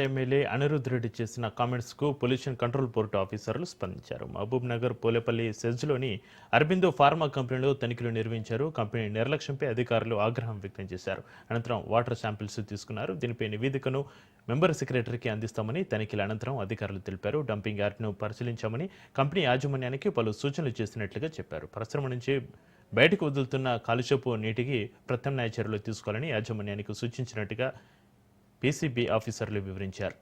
MLA Anirudh Reddy చేసిన కామెంట్స్కు pollution control board ఆఫీసర్లు స్పందించారు. మహబూబ్ నగర్ పోలేపల్లి సెజ్లోని అరబిందో ఫార్మా కంపెనీలో తనిఖీలు నిర్వహించారు. కంపెనీ నిర్లక్ష్యంపై అధికారులు ఆగ్రహం వ్యక్తం చేశారు. అనంతరం వాటర్ శాంపిల్స్ తీసుకున్నారు. దీనిపై నివేదికను మెంబర్ సెక్రటరీకి అందిస్తామని తనిఖీల అనంతరం అధికారులు తెలిపారు. డంపింగ్ యార్డ్ను పరిశీలించామని కంపెనీ యాజమాన్యానికి పలు సూచనలు చేసినట్లుగా చెప్పారు. పరిశ్రమ నుంచి బయటకు వదులుతున్న కాలుష్యపు నీటికి ప్రత్యామ్నాయ చర్యలు తీసుకోవాలని యాజమాన్యానికి సూచించినట్టుగా పీసీబీ ఆఫీసర్లు వివరించారు.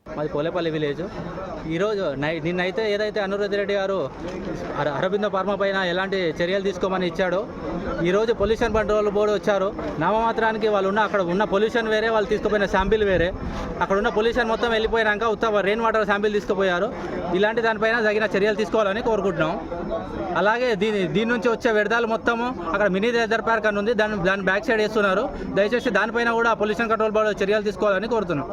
మాది పోలేపల్లి విలేజ్. ఈరోజు నిన్నైతే ఏదైతే అనిరుద్ రెడ్డి గారు అరబిందో ఫార్మా పైన ఎలాంటి చర్యలు తీసుకోమని ఇచ్చాడో, ఈరోజు పొల్యూషన్ కంట్రోల్ బోర్డు వచ్చారు. నామమాత్రానికి వాళ్ళు అక్కడ ఉన్న పొల్యూషన్ వేరే, వాళ్ళు తీసుకుపోయిన శాంపిల్ వేరే. అక్కడ ఉన్న పొల్యూషన్ మొత్తం వెళ్ళిపోయాక ఉత్తమ రెయిన్ వాటర్ శాంపిల్ తీసుకుపోయారు. ఇలాంటి దానిపైన తగిన చర్యలు తీసుకోవాలని కోరుకుంటున్నాం. అలాగే దీని నుంచి వచ్చే వ్యర్థాలు మొత్తము అక్కడ మినీ లెదర్ పార్క్ అని ఉంది, దాని బ్యాక్ సైడ్ వేస్తున్నారు. దయచేసి దానిపైన కూడా పొల్యూషన్ కంట్రోల్ బోర్డు చర్యలు తీసుకోవాలని కోరుతున్నాం.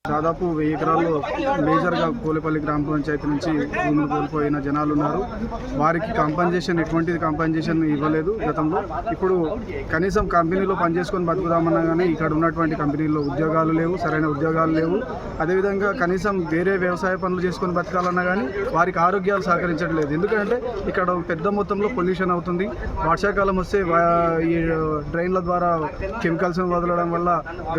దాదాపు 1000 ఎకరాల్లో మేజర్గా పోలేపల్లి గ్రామ పంచాయతీ నుంచి భూములు కోల్పోయిన జనాలు ఉన్నారు. వారికి ఎటువంటి కంపెన్సేషన్ ఇవ్వలేదు గతంలో. ఇప్పుడు కనీసం కంపెనీలో పనిచేసుకొని బతుకుదామన్నా కానీ ఇక్కడ ఉన్నటువంటి కంపెనీల్లో ఉద్యోగాలు లేవు, సరైన ఉద్యోగాలు లేవు. అదేవిధంగా కనీసం వేరే వ్యవసాయ పనులు చేసుకొని బతకాలన్నా కానీ వారికి ఆరోగ్యాలు సహకరించట్లేదు. ఎందుకంటే ఇక్కడ పెద్ద మొత్తంలో పొల్యూషన్ అవుతుంది. వర్షాకాలం వస్తే ఈ డ్రైన్ల ద్వారా కెమికల్స్ను వదలడం వల్ల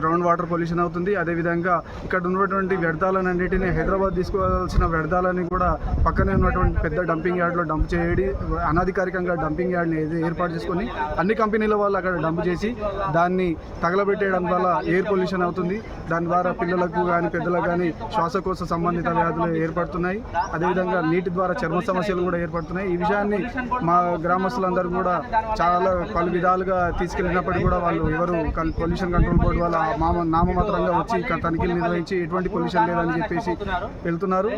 గ్రౌండ్ వాటర్ పొల్యూషన్ అవుతుంది. అదేవిధంగా ఇక్కడ ఉన్నటువంటి వ్యర్థాలన్నింటినీ హైదరాబాద్ తీసుకోవాల్సిన వ్యర్థాలని కూడా పక్కనే ఉన్నటువంటి పెద్ద డంపింగ్ యార్డ్లో డంప్ చేయడి, అనధికారికంగా డంపింగ్ యార్డ్ని ఏర్పాటు చేసుకొని అన్ని కంపెనీల వాళ్ళు అక్కడ డంప్ చేసి దాన్ని తగలబెట్టేయడం వల్ల ఎయిర్ పొల్యూషన్ అవుతుంది. దాని ద్వారా పిల్లలకు కానీ పెద్దలకు కానీ శ్వాసకోశ సంబంధిత వ్యాధులు ఏర్పడుతున్నాయి. అదేవిధంగా నీటి ద్వారా చర్మ సమస్యలు కూడా ఏర్పడుతున్నాయి. ఈ విషయాన్ని మా గ్రామస్తులందరూ కూడా చాలా పలు విధాలుగా తీసుకెళ్ళినప్పటికీ కూడా వాళ్ళు ఎవరు పొల్యూషన్ కంట్రోల్ బోర్డు వాళ్ళ నామమాత్రంగా వచ్చి తనిఖీలు నిర్వహించి ఎటువంటి పొల్యూషన్ లేదని చెప్పేసి వెళ్తున్నారు.